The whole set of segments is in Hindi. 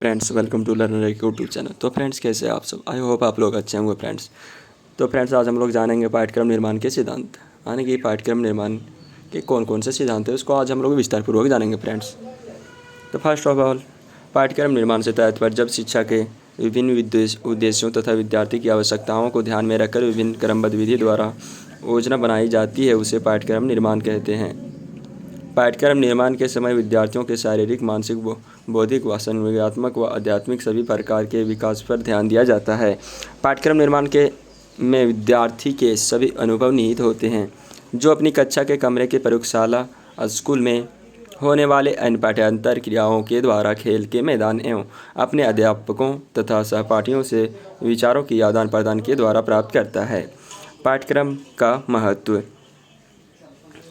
Friends, welcome to learner YouTube channel. तो फ्रेंड्स, कैसे हैं आप सब? आई होप आप लोग अच्छे होंगे फ्रेंड्स। तो फ्रेंड्स, आज हम लोग जानेंगे पाठ्यक्रम निर्माण के सिद्धांत, यानी कि पाठ्यक्रम निर्माण के कौन कौन से सिद्धांत हैं उसको आज हम लोग विस्तारपूर्वक जानेंगे फ्रेंड्स। तो फर्स्ट ऑफ ऑल, पाठ्यक्रम निर्माण से तात्पर्य जब शिक्षा के विभिन्न उद्देश्यों तथा विद्यार्थी की आवश्यकताओं को ध्यान में रखकर विभिन्न क्रमबद्ध विधि द्वारा योजना बनाई जाती है, उसे पाठ्यक्रम निर्माण कहते हैं। पाठ्यक्रम निर्माण के समय विद्यार्थियों के शारीरिक, मानसिक, बौद्धिक व संवेदनात्मक व आध्यात्मिक सभी प्रकार के विकास पर ध्यान दिया जाता है। पाठ्यक्रम निर्माण के में विद्यार्थी के सभी अनुभव निहित होते हैं, जो अपनी कक्षा के कमरे के प्रयोगशाला, स्कूल में होने वाले अन्य पाठ्यांतर क्रियाओं के द्वारा, खेल के मैदान एवं अपने अध्यापकों तथा सहपाठियों से विचारों की आदान प्रदान के द्वारा प्राप्त करता है। पाठ्यक्रम का महत्व।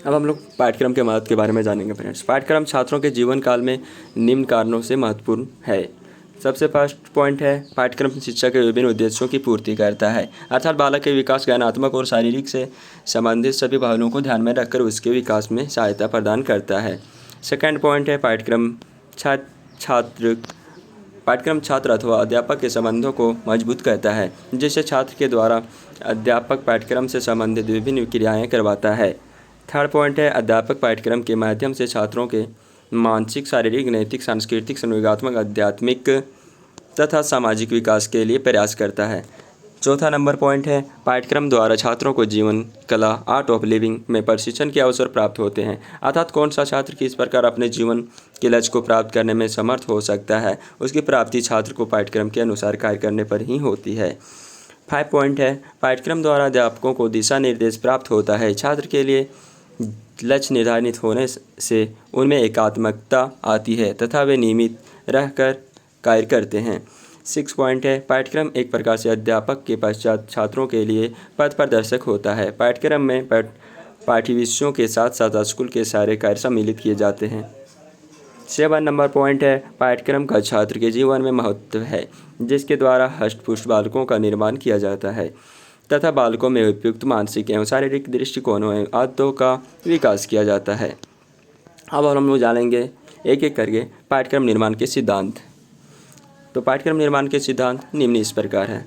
अब हम लोग पाठ्यक्रम के महत्व के बारे में जानेंगे फ्रेंड्स। पाठ्यक्रम छात्रों के जीवन काल में निम्न कारणों से महत्वपूर्ण है। सबसे फर्स्ट पॉइंट है, पाठ्यक्रम शिक्षा के विभिन्न उद्देश्यों की पूर्ति करता है, अर्थात बालक के विकास, ज्ञानात्मक और शारीरिक से संबंधित सभी पहलुओं को ध्यान में रखकर उसके विकास में सहायता प्रदान करता है। सेकेंड पॉइंट है, पाठ्यक्रम छात्र अथवा अध्यापक के संबंधों को मजबूत करता है, जिससे छात्र के द्वारा अध्यापक पाठ्यक्रम से संबंधित विभिन्न क्रियाएँ करवाता है। थर्ड पॉइंट है, अध्यापक पाठ्यक्रम के माध्यम से छात्रों के मानसिक, शारीरिक, नैतिक, सांस्कृतिक, संवेदनात्मक, आध्यात्मिक तथा सामाजिक विकास के लिए प्रयास करता है। चौथा नंबर पॉइंट है, पाठ्यक्रम द्वारा छात्रों को जीवन कला, आर्ट ऑफ लिविंग में प्रशिक्षण के अवसर प्राप्त होते हैं, अर्थात कौन सा छात्र किस प्रकार अपने जीवन के लक्ष्य को प्राप्त करने में समर्थ हो सकता है, उसकी प्राप्ति छात्र को पाठ्यक्रम के अनुसार कार्य करने पर ही होती है। 5 पॉइंट है, पाठ्यक्रम द्वारा अध्यापकों को दिशा निर्देश प्राप्त होता है। छात्र के लिए लक्ष्य निर्धारित होने से उनमें एकात्मकता आती है तथा वे नियमित रहकर कार्य करते हैं। 6 पॉइंट है, पाठ्यक्रम एक प्रकार से अध्यापक के पश्चात छात्रों के लिए पथ प्रदर्शक होता है। पाठ्यक्रम में पाठ्य विषयों के साथ साथ स्कूल के सारे कार्य सम्मिलित किए जाते हैं। 7 नंबर पॉइंट है, पाठ्यक्रम का छात्र के जीवन में महत्व है, जिसके द्वारा हष्ट-पुष्ट बालकों का निर्माण किया जाता है तथा बालकों में उपयुक्त मानसिक एवं शारीरिक दृष्टिकोणों एवं आदतों का विकास किया जाता है। अब हम लोग जानेंगे एक एक करके पाठ्यक्रम निर्माण के सिद्धांत। तो पाठ्यक्रम निर्माण के सिद्धांत निम्न इस प्रकार है।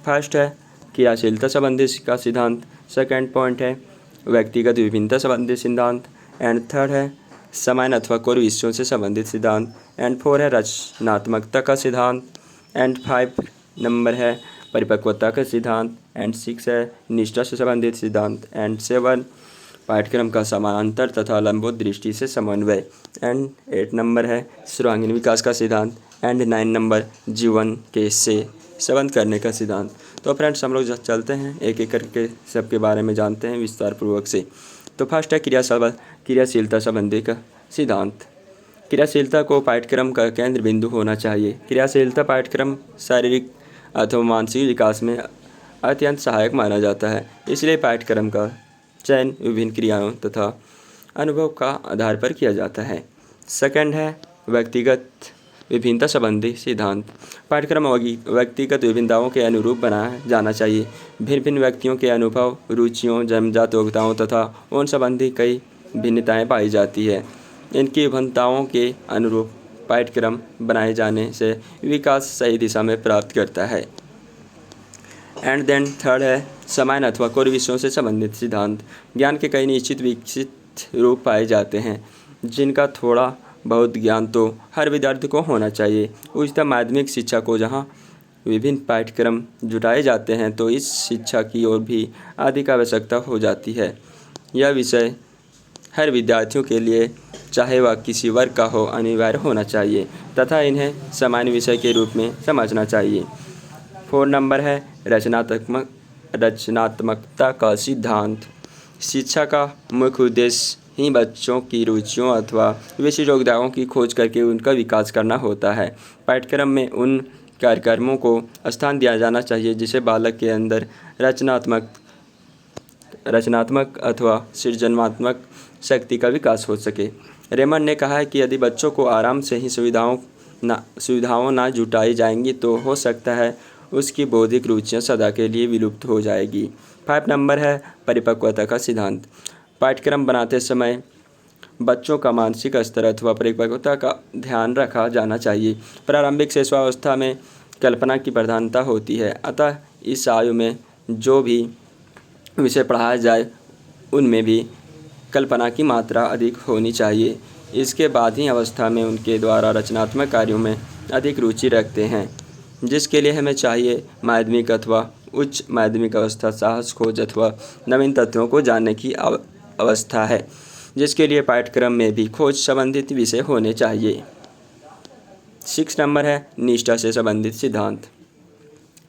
फर्स्ट है, क्रियाशीलता संबंधी का सिद्धांत। सेकंड पॉइंट है, व्यक्तिगत विभिन्नता संबंधी सिद्धांत। एंड थर्ड है, समान अथवा कोर विषयों से संबंधित सिद्धांत। एंड 4 है, रचनात्मकता का सिद्धांत। एंड 5 नंबर है, परिपक्वता का सिद्धांत। एंड 6 है, निष्ठा से संबंधित सिद्धांत। एंड 7 पाठ्यक्रम का समानांतर तथा लंबवत दृष्टि से समन्वय। एंड 8 नंबर है, सर्वांगीण विकास का सिद्धांत। एंड 9 नंबर, जीवन के से संबंध करने का सिद्धांत। तो फ्रेंड्स, हम लोग चलते हैं एक एक करके सबके बारे में जानते हैं विस्तार पूर्वक से। तो फर्स्ट है, क्रियाशीलता संबंधी का सिद्धांत। क्रियाशीलता को पाठ्यक्रम का केंद्र बिंदु होना चाहिए। क्रियाशीलता पाठ्यक्रम शारीरिक अथवा मानसिक विकास में अत्यंत सहायक माना जाता है, इसलिए पाठ्यक्रम का चयन विभिन्न क्रियाओं तथा अनुभव का आधार पर किया जाता है। सेकंड है, व्यक्तिगत विभिन्नता संबंधी सिद्धांत। पाठ्यक्रम व्यक्तिगत विभिन्नताओं के अनुरूप बनाया जाना चाहिए। भिन्न भिन्न व्यक्तियों के अनुभव, रुचियों, जन्मजात योग्यताओं तथा उन संबंधी कई भिन्नताएँ पाई जाती है। इनकी विभिन्नताओं के अनुरूप पाठ्यक्रम बनाए जाने से विकास सही दिशा में प्राप्त करता है। एंड देन थर्ड है, समान अथवा कोर विषयों से संबंधित सिद्धांत। ज्ञान के कई निश्चित विकसित रूप पाए जाते हैं, जिनका थोड़ा बहुत ज्ञान तो हर विद्यार्थी को होना चाहिए। उच्चतर माध्यमिक शिक्षा को जहाँ विभिन्न पाठ्यक्रम जुटाए जाते हैं, तो इस शिक्षा की ओर भी अधिक आवश्यकता हो जाती है। यह विषय हर विद्यार्थियों के लिए, चाहे वह किसी वर्ग का हो, अनिवार्य होना चाहिए तथा इन्हें सामान्य विषय के रूप में समझना चाहिए। 4 नंबर है, रचनात्मकता का सिद्धांत। शिक्षा का मुख्य उद्देश्य ही बच्चों की रुचियों अथवा विशिष्ट योग्यताओं की खोज करके उनका विकास करना होता है। पाठ्यक्रम में उन कार्यक्रमों को स्थान दिया जाना चाहिए जिसे बालक के अंदर रचनात्मक अथवा सृजनात्मक शक्ति का विकास हो सके। रेमंड ने कहा है कि यदि बच्चों को आराम से ही सुविधाओं ना जुटाई जाएंगी, तो हो सकता है उसकी बौद्धिक रुचियाँ सदा के लिए विलुप्त हो जाएगी। 5 नंबर है, परिपक्वता का सिद्धांत। पाठ्यक्रम बनाते समय बच्चों का मानसिक स्तर अथवा परिपक्वता का ध्यान रखा जाना चाहिए। प्रारंभिक शिशुअवस्था में कल्पना की प्रधानता होती है, अतः इस आयु में जो भी विषय पढ़ाया जाए उनमें भी कल्पना की मात्रा अधिक होनी चाहिए। इसके बाद ही अवस्था में उनके द्वारा रचनात्मक कार्यों में अधिक रुचि रखते हैं, जिसके लिए हमें चाहिए माध्यमिक अथवा उच्च माध्यमिक अवस्था साहस खोज अथवा नवीन तथ्यों को जानने की अवस्था है, जिसके लिए पाठ्यक्रम में भी खोज संबंधित विषय होने चाहिए। 6 नंबर है निष्ठा से संबंधित सिद्धांत।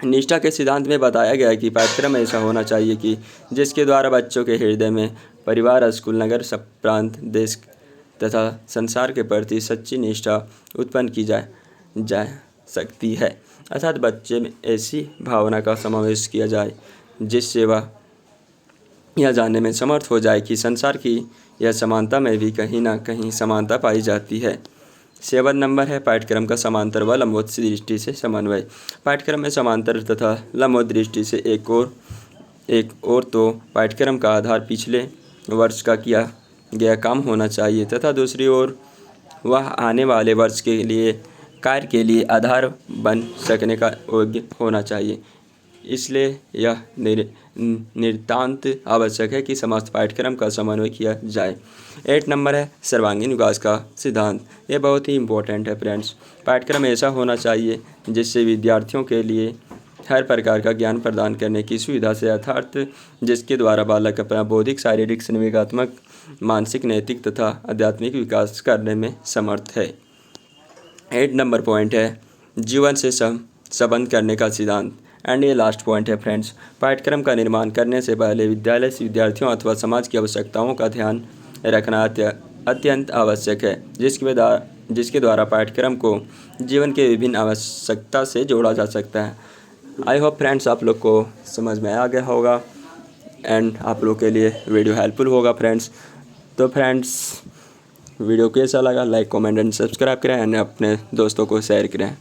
निष्ठा के सिद्धांत में बताया गया है कि पाठ्यक्रम ऐसा होना चाहिए कि जिसके द्वारा बच्चों के हृदय में परिवार, स्कूल, नगर, सब प्रांत, देश तथा संसार के प्रति सच्ची निष्ठा उत्पन्न की जा सकती है, अर्थात बच्चे में ऐसी भावना का समावेश किया जाए जिससे वह यह जानने में समर्थ हो जाए कि संसार की यह समानता में भी कहीं ना कहीं समानता पाई जाती है। 7 नंबर है पाठ्यक्रम का समांतर व लंबवत दृष्टि से समन्वय। पाठ्यक्रम में समांतर तथा लंबवत दृष्टि से एक और तो पाठ्यक्रम का आधार पिछले वर्ष का किया गया काम होना चाहिए तथा दूसरी ओर वह आने वाले वर्ष के लिए कार्य के लिए आधार बन सकने का योग्य होना चाहिए। इसलिए यह नितांत आवश्यक है कि समस्त पाठ्यक्रम का समन्वय किया जाए। 8 नंबर है सर्वांगीण विकास का सिद्धांत। ये बहुत ही इम्पोर्टेंट है फ्रेंड्स। पाठ्यक्रम ऐसा होना चाहिए जिससे विद्यार्थियों के लिए हर प्रकार का ज्ञान प्रदान करने की सुविधा से, अर्थात जिसके द्वारा बालक अपना बौद्धिक, शारीरिक, संवेगात्मक, मानसिक, नैतिक तथा आध्यात्मिक विकास करने में समर्थ है। 8 नंबर पॉइंट है जीवन से संबंध करने का सिद्धांत। एंड ये लास्ट पॉइंट है फ्रेंड्स। पाठ्यक्रम का निर्माण करने से पहले विद्यालय से विद्यार्थियों अथवा समाज की आवश्यकताओं का ध्यान रखना अत्यंत आवश्यक है, जिसके द्वारा पाठ्यक्रम को जीवन के विभिन्न आवश्यकता से जोड़ा जा सकता है। आई होप फ्रेंड्स आप लोग को समझ में आ गया होगा एंड आप लोग के लिए वीडियो हेल्पफुल होगा फ्रेंड्स। तो फ्रेंड्स वीडियो कैसा लगा लाइक, कमेंट एंड सब्सक्राइब करें एंड अपने दोस्तों को शेयर करें।